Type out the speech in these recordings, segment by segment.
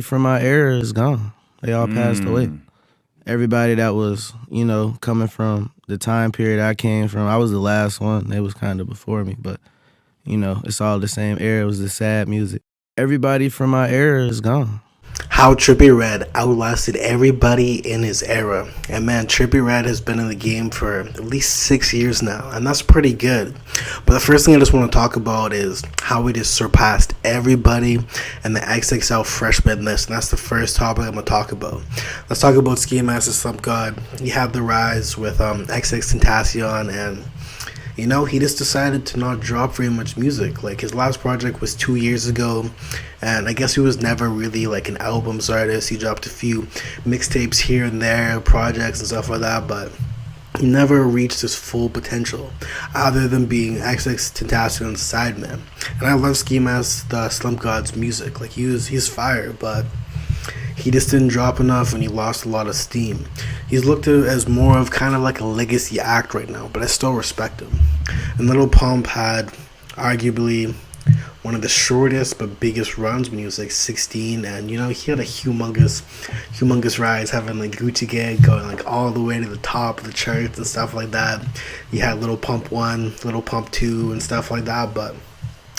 from my era is gone. They all passed away. Everybody that was, coming from the time period I came from, I was the last one. They was kind of before me, but it's all the same era. It was the sad music. Everybody from my era is gone. How Trippie Redd outlasted everybody in his era. And man, Trippie Redd has been in the game for at least 6 years now, and that's pretty good. But the first thing I just want to talk about is how he just surpassed everybody in the XXL freshman list, and that's the first topic I'm going to talk about. Let's talk about Ski Master Slump God. He had the rise with XX Tentacion, and he just decided to not drop very much music. Like, his last project was 2 years ago, and I guess he was never really like an albums artist. He dropped a few mixtapes here and there, projects and stuff like that, but he never reached his full potential, other than being XX Tentacion's sideman. And I love Ski Mask the Slump God's music. Like, he's fire, but he just didn't drop enough, and he lost a lot of steam. He's looked at as more of kind of like a legacy act right now, but I still respect him. And Little Pump had arguably one of the shortest but biggest runs when he was like 16, and he had a humongous rise, having like Gucci Gang going like all the way to the top of the charts and stuff like that. He had Little Pump 1, Little Pump 2 and stuff like that, but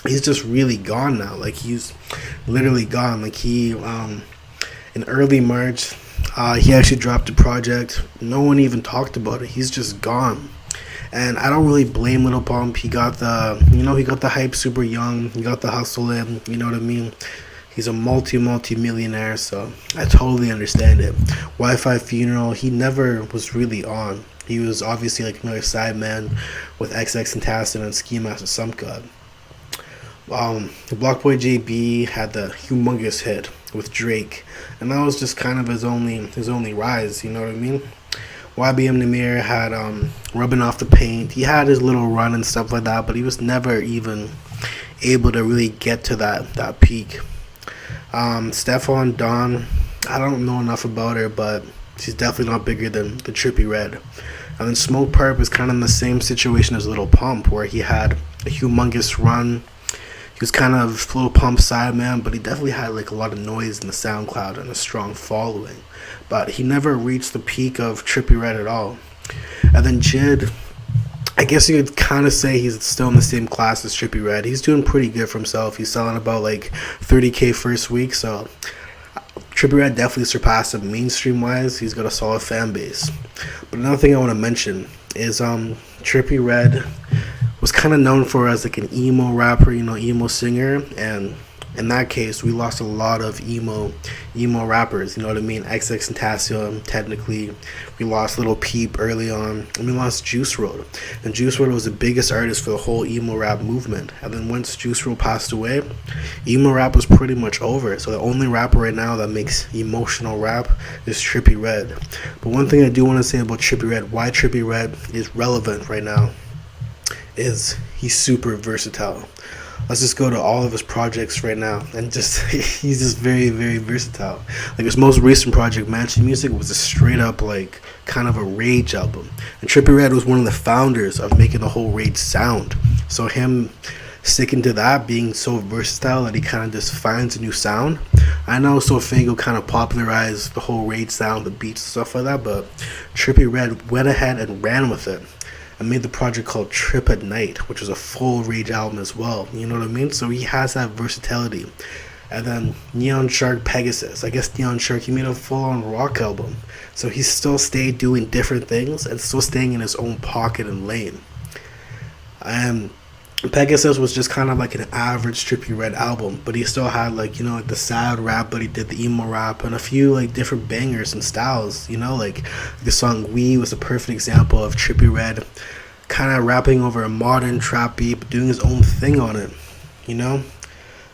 he's just really gone now. Like, he's literally gone. Like, he in early March, he actually dropped a project. No one even talked about it. He's just gone. And I don't really blame Little Pump. He got the hype super young. He got the hustle in, you know what I mean? He's a multi-millionaire, so I totally understand it. Wi-Fi Funeral, he never was really on. He was obviously like another sideman with XX Tentacion and Ski Mask Slump God. Block Boy JB had the humongous hit with Drake, and that was just kind of his only rise, you know what I mean? YBM Namir had Rubbing Off the Paint. He had his little run and stuff like that, but he was never even able to really get to that peak. Stephon Dawn, I don't know enough about her, but she's definitely not bigger than the Trippie Redd. And then Smoke Perp was kind of in the same situation as Little Pump, where he had a humongous run. He was kind of Little Pump sideman, but he definitely had like a lot of noise in the SoundCloud and a strong following. But he never reached the peak of Trippie Redd at all. And then Jid, I guess you could kind of say he's still in the same class as Trippie Redd. He's doing pretty good for himself. He's selling about like 30K first week, so Trippie Redd definitely surpassed him mainstream wise. He's got a solid fan base. But another thing I want to mention is Trippie Redd was kind of known for as like an emo rapper, emo singer, and in that case, we lost a lot of emo rappers, you know what I mean? XX Tentacion, technically. We lost Lil Peep early on, and we lost Juice WRLD. And Juice WRLD was the biggest artist for the whole emo rap movement. And then once Juice WRLD passed away, emo rap was pretty much over. So the only rapper right now that makes emotional rap is Trippie Redd. But one thing I do want to say about Trippie Redd, why Trippie Redd is relevant right now, is he's super versatile. Let's just go to all of his projects right now, and he's just very, very versatile. Like, his most recent project, Mansion Music, was a straight up like kind of a rage album, and Trippie Redd was one of the founders of making the whole rage sound. So him sticking to that, being so versatile that he kind of just finds a new sound. I know Sofago kind of popularized the whole rage sound, the beats and stuff like that, but Trippie Redd went ahead and ran with it and made the project called Trip at Night, which was a full rage album as well. You know what I mean? So he has that versatility. And then Neon Shark Pegasus. I guess Neon Shark, he made a full-on rock album. So he still stayed doing different things and still staying in his own pocket and lane. And Pegasus was just kind of like an average Trippie Redd album, but he still had like the sad rap, but he did the emo rap and a few like different bangers and styles. Like the song "We" was a perfect example of Trippie Redd kind of rapping over a modern trap beat, but doing his own thing on it. And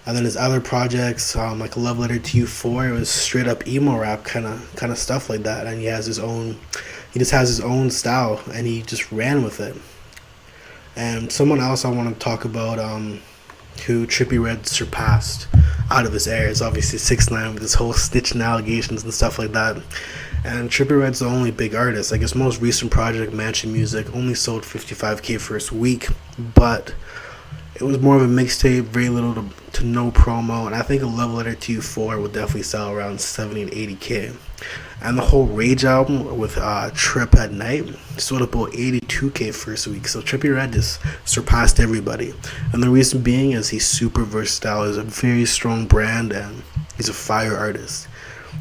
then his other projects, like Love Letter to You 4, it was straight up emo rap kind of stuff like that, and he just has his own style, and he just ran with it. And someone else I want to talk about who Trippie Redd surpassed out of his era is obviously 6ix9ine with his whole snitching allegations and stuff like that. And Trippie Redd's the only big artist. Like, his most recent project, Mansion Music, only sold 55K first week, but It was more of a mixtape, very little to no promo, and I think a Love Letter to You 4 would definitely sell around 70 and 80K. And the whole Rage album with Trip at Night sold about 82K first week. So Trippie Redd just surpassed everybody. And the reason being is he's super versatile. He's a very strong brand and he's a fire artist.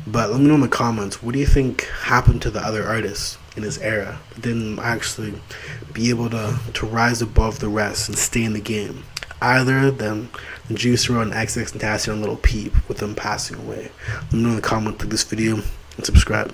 But let me know in the comments, what do you think happened to the other artists in his era that didn't actually be able to rise above the rest and stay in the game? Either than Juice WRLD and XX Tentacion and Little Peep with them passing away. Let me know in the comments, like this video, and subscribe.